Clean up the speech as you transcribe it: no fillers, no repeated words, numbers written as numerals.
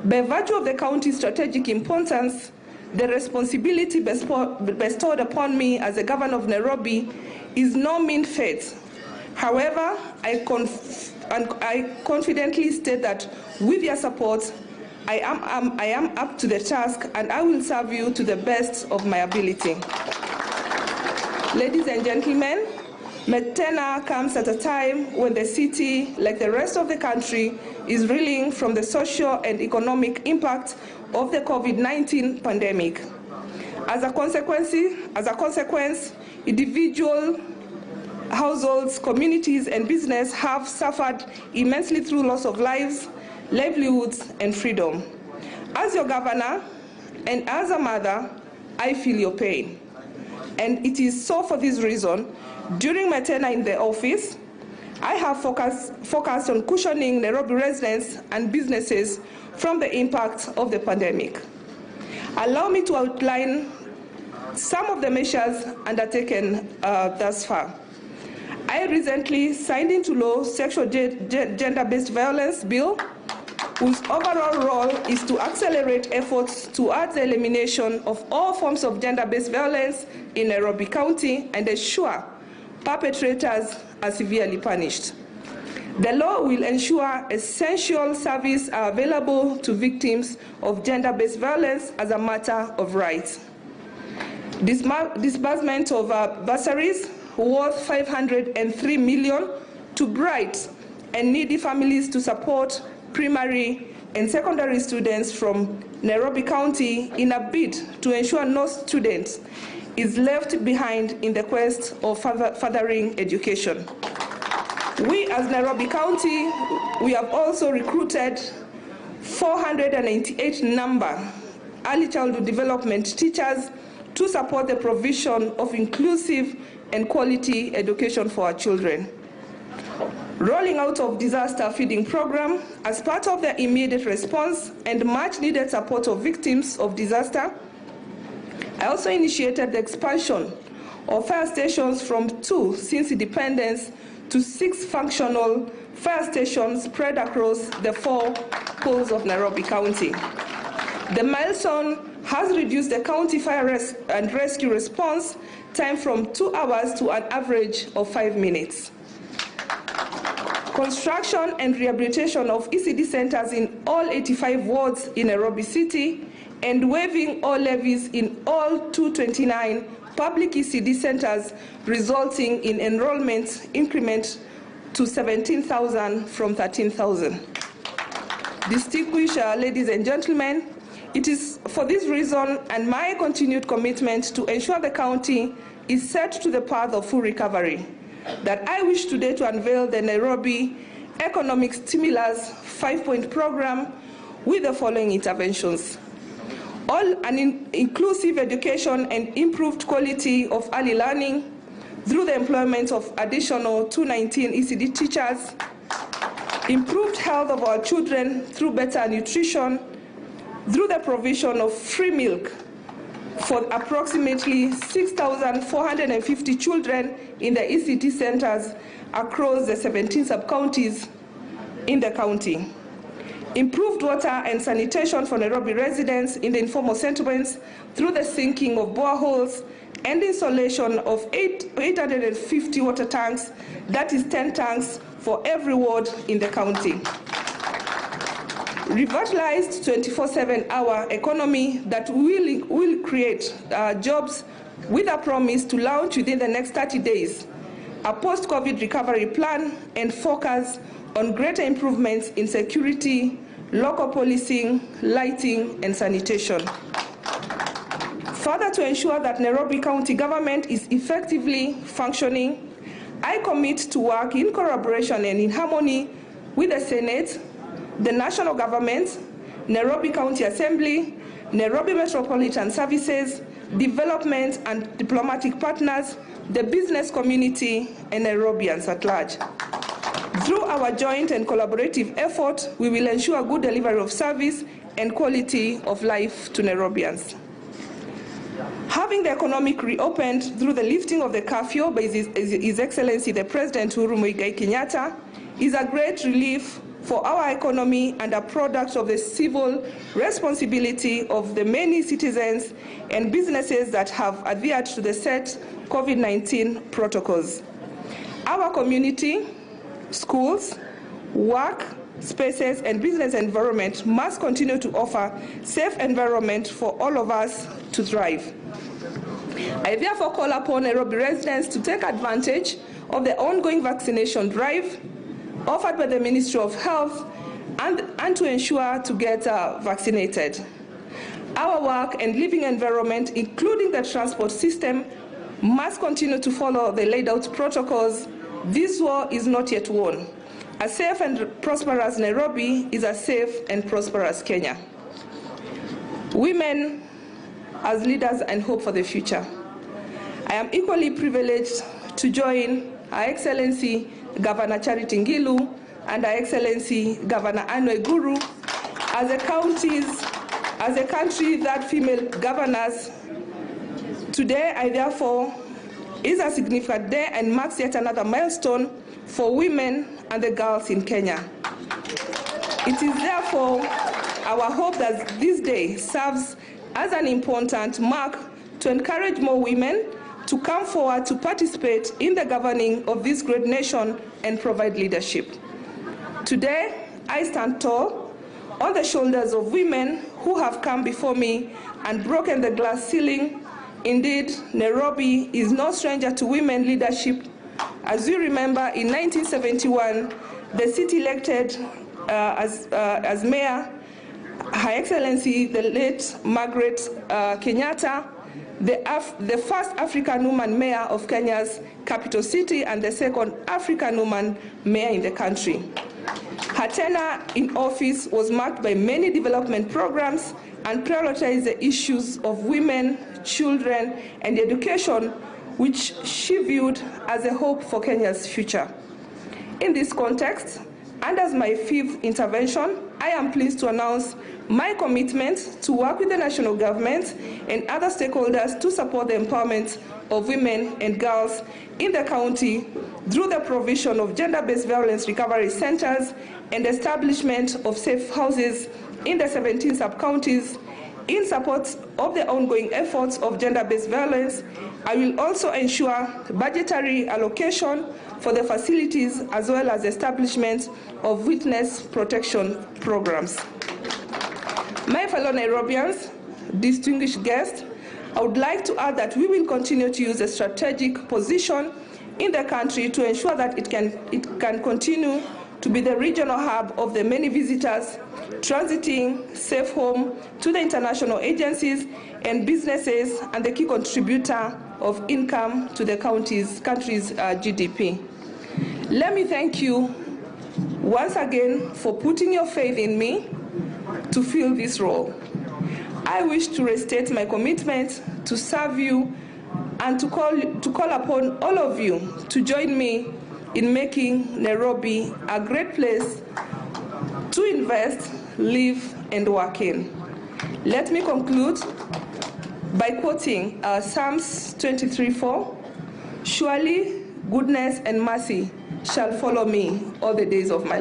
By virtue of the county's strategic importance, the responsibility bestowed upon me as the governor of Nairobi is no mean feat. However, I confidently state that with your support, I am up to the task and I will serve you to the best of my ability. Ladies and gentlemen, my tenure comes at a time when the city, like the rest of the country, is reeling from the social and economic impact of the COVID-19 pandemic. As a consequence, individual households, communities, and business have suffered immensely through loss of lives, livelihoods, and freedom. As your governor and as a mother, I feel your pain. And it is so for this reason, during my tenure in the office, I have focused on cushioning Nairobi residents and businesses from the impact of the pandemic. Allow me to outline some of the measures undertaken thus far. I recently signed into law Sexual Gender-Based Violence Bill, whose overall role is to accelerate efforts towards the elimination of all forms of gender-based violence in Nairobi County and ensure perpetrators are severely punished. The law will ensure essential services are available to victims of gender-based violence as a matter of right. Disbursement of bursaries worth 503 million to bright and needy families to support primary and secondary students from Nairobi County in a bid to ensure no student is left behind in the quest of furthering education. We as Nairobi County, we have also recruited 498 number early childhood development teachers to support the provision of inclusive and quality education for our children. Rolling out of disaster feeding program as part of the immediate response and much needed support of victims of disaster. I also initiated the expansion of fire stations from 2 since independence to 6 functional fire stations spread across the 4 poles of Nairobi County. The milestone has reduced the county fire and rescue response time from 2 hours to an average of 5 minutes. Construction and rehabilitation of ECD centers in all 85 wards in Nairobi City and waiving all levies in all 229 public ECD centers, resulting in enrollment increment to 17,000 from 13,000. Distinguished ladies and gentlemen, it is for this reason and my continued commitment to ensure the county is set to the path of full recovery that I wish today to unveil the Nairobi Economic Stimulus 5-point program with the following interventions. All an inclusive education and improved quality of early learning through the employment of additional 219 ECD teachers, improved health of our children through better nutrition, through the provision of free milk for approximately 6,450 children in the ECD centers across the 17 sub-counties in the county. Improved water and sanitation for Nairobi residents in the informal settlements through the sinking of boreholes and installation of 850 water tanks, that is 10 tanks for every ward in the county. Revitalized 24/7-hour economy that will create jobs with a promise to launch within the next 30 days, a post-COVID recovery plan and focus on greater improvements in security, local policing, lighting, and sanitation. Further, to ensure that Nairobi County government is effectively functioning, I commit to work in collaboration and in harmony with the Senate, the national government, Nairobi County Assembly, Nairobi Metropolitan Services, development and diplomatic partners, the business community, and Nairobians at large. Through our joint and collaborative effort, we will ensure good delivery of service and quality of life to Nairobians. Having the economic reopened through the lifting of the curfew by His Excellency the President Uhuru Muigai Kenyatta is a great relief for our economy and a product of the civil responsibility of the many citizens and businesses that have adhered to the set COVID-19 protocols. Our community, schools, work spaces, and business environment must continue to offer safe environment for all of us to thrive. I therefore call upon Nairobi residents to take advantage of the ongoing vaccination drive offered by the Ministry of Health and to ensure to get vaccinated. Our work and living environment, including the transport system, must continue to follow the laid out protocols. This war is not yet won. A safe and prosperous Nairobi is a safe and prosperous Kenya. Women as leaders and hope for the future. I am equally privileged to join Her Excellency Governor Charity Ngilu and Her Excellency Governor Anne Guru as a country that female governors. Today, I therefore is a significant day and marks yet another milestone for women and the girls in Kenya. It is therefore our hope that this day serves as an important mark to encourage more women to come forward to participate in the governing of this great nation and provide leadership. Today, I stand tall on the shoulders of women who have come before me and broken the glass ceiling. Indeed, Nairobi is no stranger to women leadership. As we remember, in 1971, the city elected as mayor Her Excellency the late Margaret Kenyatta, the first African woman mayor of Kenya's capital city and the second African woman mayor in the country. Her tenure in office was marked by many development programs and prioritized the issues of women, children, and education, which she viewed as a hope for Kenya's future. In this context, and as my fifth intervention, I am pleased to announce my commitment to work with the national government and other stakeholders to support the empowerment of women and girls in the county through the provision of gender-based violence recovery centers and establishment of safe houses in the 17 sub-counties. In support of the ongoing efforts of gender-based violence, I will also ensure budgetary allocation for the facilities as well as establishment of witness protection programs. My fellow Nairobians, distinguished guests, I would like to add that we will continue to use a strategic position in the country to ensure that it can continue to be the regional hub of the many visitors transiting safe home to the international agencies and businesses and the key contributor of income to the country's GDP. Let me thank you once again for putting your faith in me to fill this role. I wish to restate my commitment to serve you and to call upon all of you to join me in making Nairobi a great place to invest, live, and work in. Let me conclude by quoting Psalms 23:4, "Surely goodness and mercy shall follow me all the days of my life."